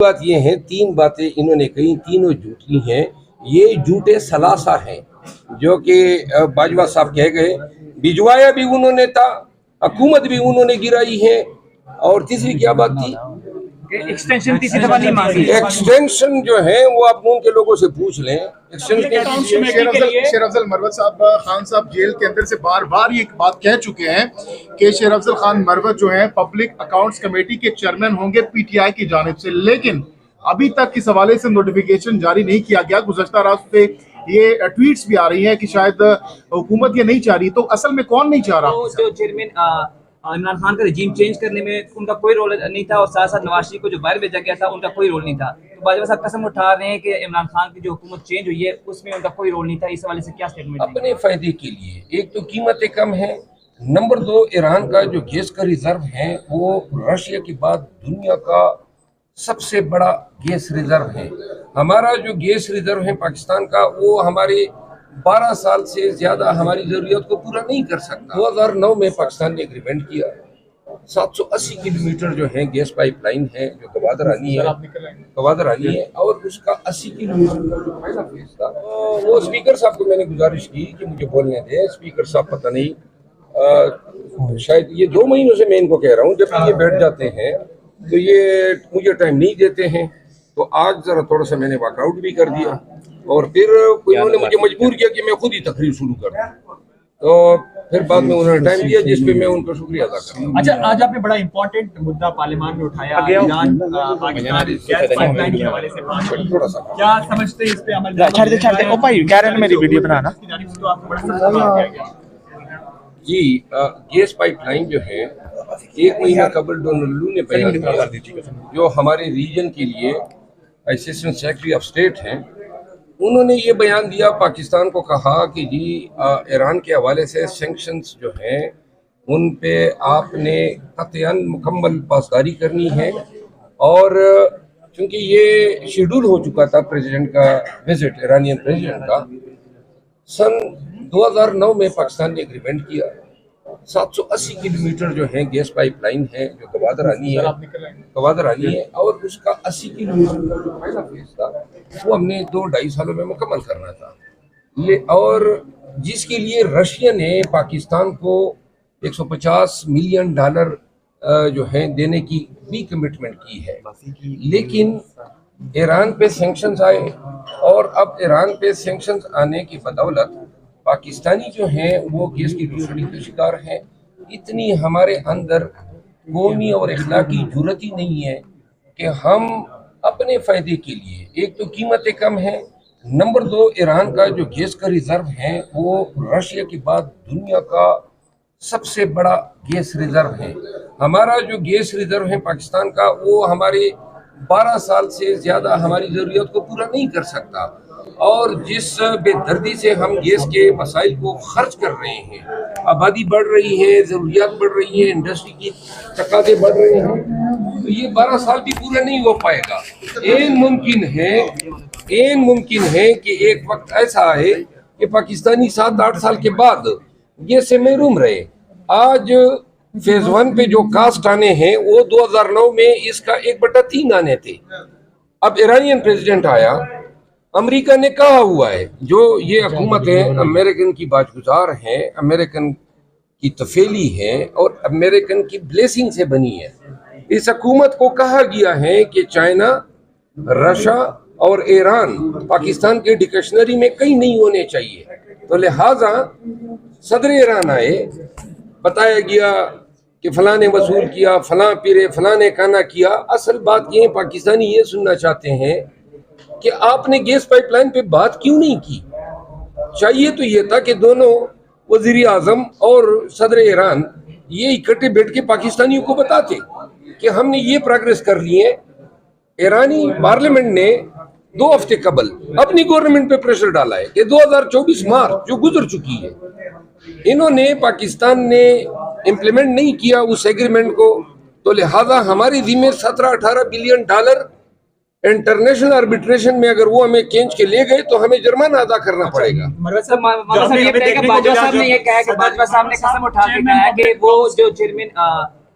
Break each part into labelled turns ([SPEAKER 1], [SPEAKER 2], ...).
[SPEAKER 1] بات یہ ہے، تین باتیں انہوں نے کہی، تینوں جھوٹی ہیں. یہ جھوٹے ثلاثہ ہیں جو کہ باجوہ صاحب کہہ گئے. بھجوایا بھی انہوں نے تھا، حکومت بھی انہوں نے گرائی ہے. اور تیسری کیا بات تھی؟
[SPEAKER 2] ایکسٹینشن تیسری دفعہ نہیں مانگی.
[SPEAKER 1] ایکسٹینشن جو ہے وہ آپ ان کے لوگوں سے پوچھ لیں.
[SPEAKER 3] شیر افضل مروت صاحب، خان صاحب جیل کے اندر سے بار بار یہ بات کہہ چکے ہیں کہ شیر افضل خان مروت جو ہیں پبلک اکاؤنٹس کمیٹی کے چیئرمین ہوں گے پی ٹی آئی کی جانب سے، لیکن ابھی تک اس حوالے سے نوٹیفیکیشن جاری نہیں کیا گیا. گزشتہ رات پہ یہ ٹویٹس بھی آ رہی ہیں کہ شاید حکومت یہ نہیں چاہ رہی. تو اصل میں کون نہیں چاہ رہا؟
[SPEAKER 2] جو چیئرمین عمران خان کا رجیم چینج کرنے میں ان کا کوئی رول نہیں تھا، اور ساتھ ساتھ نواز شریف کو جو باہر بھیجا گیا تھا ان کا کوئی رول نہیں تھا. تو باجوہ صاحب قسم اٹھا رہے ہیں کہ عمران خان کی جو حکومت چینج ہوئی ہے اس میں ان کا کوئی رول نہیں تھا. اس حوالے سے کیا سٹیٹمنٹ؟
[SPEAKER 1] اپنے فائدے کے لیے ایک تو قیمتیں کم ہیں، نمبر دو ایران کا جو گیس کا ریزرو ہے وہ رشیا کے بعد دنیا کا سب سے بڑا گیس ریزرو ہے. ہمارا جو گیس ریزرو ہے پاکستان کا وہ ہمارے 12 سال سے زیادہ ہماری ضروریات کو پورا نہیں کر سکتا. 2009 میں پاکستان نے ایگریمنٹ کیا، 780 کلومیٹر جو ہے گیس پائپ لائن ہے جو گوادر آنی ہے اور اس کا 80 کلومیٹر کا جو پہلا فیز تھا وہ اسپیکر صاحب کو میں نے گزارش کی کہ مجھے بولنے دیں. اسپیکر صاحب پتہ نہیں شاید یہ 2 مہینوں سے میں ان کو کہہ رہا ہوں، جب یہ بیٹھ جاتے ہیں تو یہ مجھے ٹائم نہیں دیتے ہیں. تو آج ذرا تھوڑا سا میں نے واک آؤٹ بھی کر دیا اور پھر انہوں نے مجھے مجبور کیا کہ میں خود ہی تقریر شروع کر دوں. تو پھر بعد میں انہوں نے ٹائم دیا جس پہ میں ان کا شکریہ ادا کرتا ہوں.
[SPEAKER 4] اچھا، آج آپ نے بڑا امپورٹنٹ مدعا پارلیمان میں اٹھایا، Iran Pakistan gas pipeline کے حوالے سے بات کی. کیا سمجھتے ہیں اس پہ عمل؟
[SPEAKER 5] او بھائی کہہ رہے ہیں میری ویڈیو بنانا.
[SPEAKER 4] تو آپ کو بڑا سوال کیا گیا
[SPEAKER 1] جی گیس پائپ لائن جو ہے 1 مہینہ قبل ڈونلڈ لو نے بیان کیا، جو ہمارے ریجن کے لیے اسسٹنٹ سیکرٹری آف اسٹیٹ ہیں. انہوں نے یہ بیان دیا، پاکستان کو کہا کہ جی ایران کے حوالے سے سینکشنز جو ہیں ان پہ آپ نے قطعاً مکمل پاسداری کرنی ہے. اور چونکہ یہ شیڈول ہو چکا تھا پریزیڈنٹ کا وزٹ، ایرانین پریزیڈنٹ کا، سن 2009 میں پاکستان نے ایگریمنٹ کیا. 780 کلومیٹر جو ہے گیس پائپ لائن ہے جو گوادر آنی ہے اور اس کا 80 کلومیٹر کا جو پہلا فیز تھا وہ ہم نے 2-2.5 سالوں میں مکمل کرنا تھا. اور جس کے لیے رشیا نے پاکستان کو $150 ملین جو ہے دینے کی بھی کمٹمنٹ کی ہے. لیکن ایران پہ سینکشنز آئے اور اب ایران پہ سینکشنز آنے کی بدولت پاکستانی جو ہیں وہ گیس کی دشمنی کا شکار ہیں. اتنی ہمارے اندر قومی اور اخلاقی جرات ہی نہیں ہے کہ ہم اپنے فائدے کے لیے، ایک تو قیمتیں کم ہیں، نمبر دو ایران کا جو گیس کا ریزرو ہے وہ رشیا کے بعد دنیا کا سب سے بڑا گیس ریزرو ہے. ہمارا جو گیس ریزرو ہے پاکستان کا وہ ہمارے 12 سال سے زیادہ ہماری ضروریات کو پورا نہیں کر سکتا. اور جس بے دردی سے ہم گیس کے وسائل کو خرچ کر رہے ہیں، آبادی بڑھ رہی ہے، ضروریات بڑھ رہی ہیں، انڈسٹری کی تقاضے بڑھ رہے ہیں، تو یہ 12 سال بھی پورا نہیں ہو پائے گا. ممکن ہے کہ ایک وقت ایسا آئے کہ پاکستانی 7-8 سال کے بعد گیس سے محروم رہے. آج فیز 1 پہ جو کاسٹ آنے ہیں وہ 2009 میں اس کا 1/3 آنے تھے. اب ایرانین پریزیڈنٹ آیا، امریکہ نے کہا ہوا ہے، جو یہ حکومت ہے امریکن کی باجگزار ہے، امریکن کی تفیلی ہے اور امریکن کی بلیسنگ سے بنی ہے. اس حکومت کو کہا گیا ہے کہ چائنا، رشیا اور ایران پاکستان کے ڈکشنری میں کہیں نہیں ہونے چاہیے. تو لہٰذا صدر ایران آئے، بتایا گیا کہ فلاں نے وصول کیا، فلاں پیرے، فلاں نے کانا کیا. اصل بات یہ پاکستانی یہ سننا چاہتے ہیں کہ آپ نے گیس پائپ لائن پہ بات کیوں نہیں کی. چاہیے تو یہ تھا کہ دونوں وزیر اعظم اور صدر ایران یہ اکٹھے بیٹھ کے پاکستانیوں کو بتاتے کہ ہم نے یہ پروگریس کر لی ہے. ایرانی پارلیمنٹ نے 2 ہفتے قبل اپنی گورنمنٹ پہ پریشر ڈالا ہے کہ 2024 مارچ جو گزر چکی ہے انہوں نے، پاکستان نے امپلیمنٹ نہیں کیا اس ایگریمنٹ کو. تو لہٰذا ہماری ذمہ $17-18 بلین انٹرنیشنل آربیٹریشن میں اگر وہ ہمیں کھینچ کے لے گئے تو ہمیں جرمانہ ادا کرنا پڑے گا.
[SPEAKER 2] باجوہ صاحب نے یہ کہا کہ باجوہ صاحب نے قسم اٹھا کے کہا کہ وہ جو چیئرمین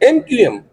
[SPEAKER 1] MQM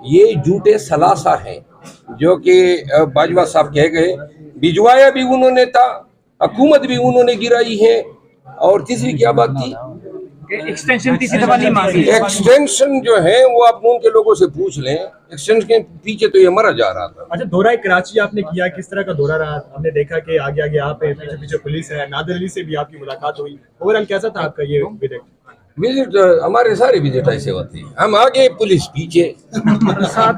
[SPEAKER 1] یہ جھوٹے ثلاثہ ہیں جو کہ باجوہ صاحب کہہ گئے. بھجوایا بھی انہوں نے تھا, حکومت بھی انہوں نے گرائی ہے, اور تیسری کیا بات تھی؟
[SPEAKER 2] ایکسٹینشن تیسری دفعہ نہیں مانگی.
[SPEAKER 1] ایکسٹینشن جو ہے وہ آپ ان کے لوگوں سے پوچھ لیں, ایکسٹینشن کے پیچھے تو یہ مرا جا رہا تھا.
[SPEAKER 4] اچھا, دورہ کراچی آپ نے کیا, کس طرح کا دورہ رہا؟ ہم نے دیکھا کہ آگے آگے آپ ہیں, پیچھے پیچھے پولیس ہے, نادر علی سے بھی آپ کی ملاقات ہوئی, اوورآل کیسا تھا آپ کا یہ وزٹ؟
[SPEAKER 1] وزٹ ہمارے سارے وزٹ ایسے ہوتے ہیں, ہم آگے پولیس پیچھے.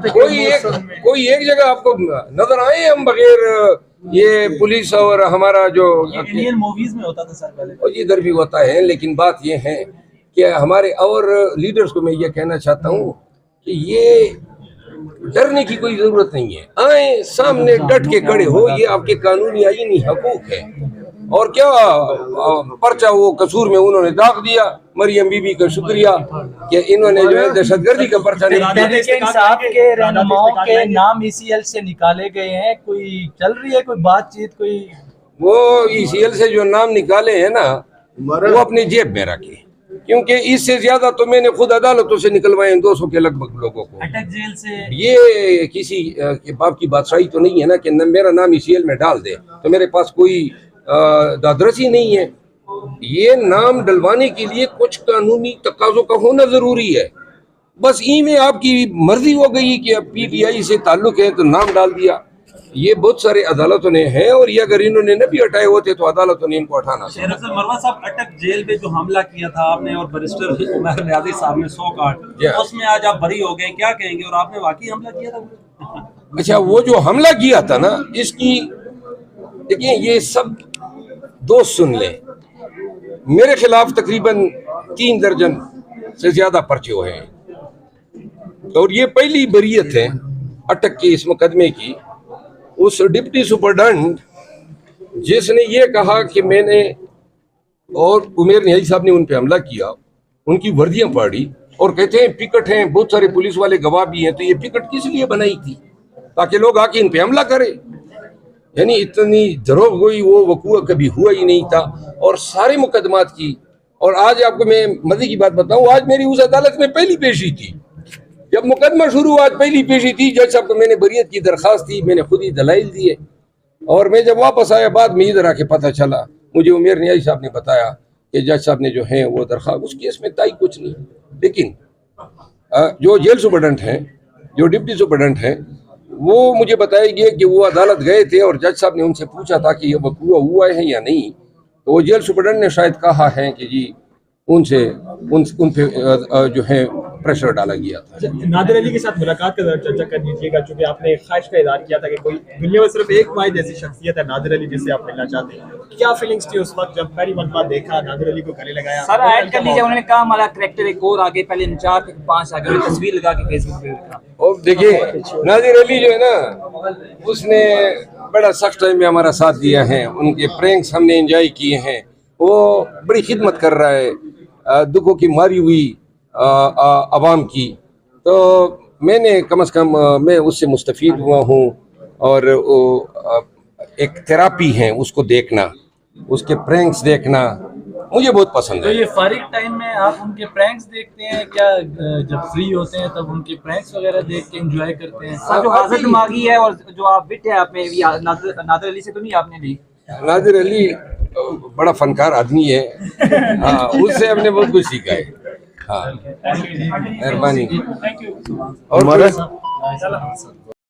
[SPEAKER 1] کوئی ایک جگہ آپ کو نظر آئے ہم بغیر یہ پولیس اور ہمارا جو
[SPEAKER 6] انڈین موویز میں ہوتا تھا سر پہلے,
[SPEAKER 1] ادھر بھی ہوتا ہے, لیکن بات یہ ہے کہ ہمارے اور لیڈرز کو میں یہ کہنا چاہتا ہوں کہ یہ ڈرنے کی کوئی ضرورت نہیں ہے. آئیں سامنے ڈٹ کے کھڑے ہو, یہ آپ کے قانونی آئینی حقوق ہے. اور کیا پرچہ وہ قصور میں انہوں نے داغ دیا, مریم بی بی کا شکریہ کہ انہوں نے جو ہے دہشت گردی کا پرچہ نہیں دیا.
[SPEAKER 5] تحریک انصاف کے رہنماؤں کے نام ECL سے نکالے گئے ہیں, کوئی چل رہی ہے کوئی بات چیت, کوئی
[SPEAKER 1] وہ ECL سے جو نام نکالے ہیں نا وہ اپنے جیب میں رکھے, کیونکہ اس سے زیادہ تو میں نے خود عدالتوں سے نکلوائے 200 کے لگ بھگ لوگوں کو.
[SPEAKER 6] اٹک جیل سے
[SPEAKER 1] یہ کسی باپ کی بادشاہی تو نہیں ہے نا کہ میرا نام ECL میں ڈال دے, تو میرے پاس کوئی دادرسی نہیں ہے. یہ نام ڈلوانے کے لیے کچھ قانونی تقاضوں کا ہونا ضروری ہے. بس ای میں آپ کی مرضی ہو گئی کہ اب PTI سے تعلق ہے تو نام ڈال دیا. یہ بہت سارے عدالتوں نے ہیں, اور یہ اگر انہوں نے نہ بھی ہٹائے ہوتے تو عدالتوں نے ان کو ہٹانا تھا.
[SPEAKER 6] شیر افضل مروت صاحب, اٹک جیل میں جو حملہ کیا تھا آپ نے اور بیرسٹر عمر نیازی صاحب نے 100 کاٹ, اس میں آج آپ بری ہو گئے, کیا کہیں گے؟ اور آپ نے واقعی حملہ کیا تھا؟
[SPEAKER 1] اچھا, وہ جو حملہ کیا تھا نا, اس کی دیکھیں یہ سب دوست سن لیں, میرے خلاف تقریباً 3 درجن سے زیادہ پرچے ہوئے ہیں, اور یہ پہلی بریت ہے اٹک کے اس مقدمے کی. اس ڈپٹی سپرڈنٹ جس نے یہ کہا کہ میں نے اور عمیر نیازی صاحب نے ان پہ حملہ کیا, ان کی وردیاں پاڑی, اور کہتے ہیں پکٹ ہیں, بہت سارے پولیس والے گواہ بھی ہیں, تو یہ پکٹ کس لیے بنائی تھی؟ تاکہ لوگ آ کے ان پہ حملہ کرے. یعنی اتنی دروغ گوئی وہ وقوع کبھی ہوا ہی نہیں تھا. اور سارے مقدمات کی, اور آج آپ کو میں مزے کی بات بتاؤں, آج میری اس عدالت میں پہلی پیشی تھی. جب مقدمہ شروع ہوا, آج پہلی پیشی تھی. جج صاحب کو میں نے بریت کی درخواست دی, میں نے خود ہی دلائل دیے, اور میں جب واپس آیا بعد میں ادھر آ کے پتہ چلا, مجھے عمیر نیازی صاحب نے بتایا کہ جج صاحب نے جو ہیں وہ درخواست, اس کیس میں تائی کچھ نہیں. لیکن جو جیل سپرڈنٹ ہیں, جو ڈپٹی سپرڈنٹ ہیں, وہ مجھے بتایا گیا کہ وہ عدالت گئے تھے اور جج صاحب نے ان سے پوچھا تھا کہ یہ وقوع ہوا ہے یا نہیں, تو وہ جیل سپرڈنٹ نے شاید کہا ہے کہ جی ان پہ جو ہے پریشر ڈالا گیا تھا.
[SPEAKER 4] نادر علی کے ساتھ ملاقات کا چرچا کر دیجیے گا, چونکہ آپ نے خواہش کا اظہار کیا تھا کہ کوئی دنیا میں صرف ایک واحد ایسی شخصیت ہے نادر علی جس سے آپ ملنا چاہتے ہیں. کیا فیلنگس تھی اس وقت جب پہلی مرتبہ دیکھا, نادر علی کو گلے لگایا؟
[SPEAKER 2] سر ایڈ کر لیجیے, انہوں نے کہا ہمارا کریکٹر ایک اور آگے, پہلے 4 5 آگے تصویر لگا کے فیس بک پہ رکھا.
[SPEAKER 1] اور دیکھیے نادر علی جو ہے نا, اس نے بڑا سخت ٹائم میں ہمارا ساتھ دیا ہے, ان کے پرینکس ہم نے انجوائے کیے ہیں, وہ بڑی خدمت کر رہا ہے دکھوں کی ماری ہوئی عوام کی. تو میں نے کم از کم میں اس سے مستفید ہوا ہوں, اور ایک تھراپی ہے اس کو دیکھنا, اس کے پرینکس دیکھنا مجھے بہت پسند
[SPEAKER 5] تو
[SPEAKER 1] ہے.
[SPEAKER 5] یہ فارغ ٹائم میں آپ ان کے پرینکس دیکھتے ہیں کیا؟ جب فری ہوتے ہیں تب ان کے پرینکس وغیرہ دیکھ کے انجوائے کرتے ہیں؟
[SPEAKER 2] سر جو حاضر دماغی ہے اور جو آپ وٹ ہے, آپ میں نادر علی سے تو نہیں آپ نے لی؟
[SPEAKER 1] نادر علی بڑا فنکار آدمی ہے, ہاں اس سے ہم نے بہت کچھ سیکھا ہے. ہاں مہربانی. اور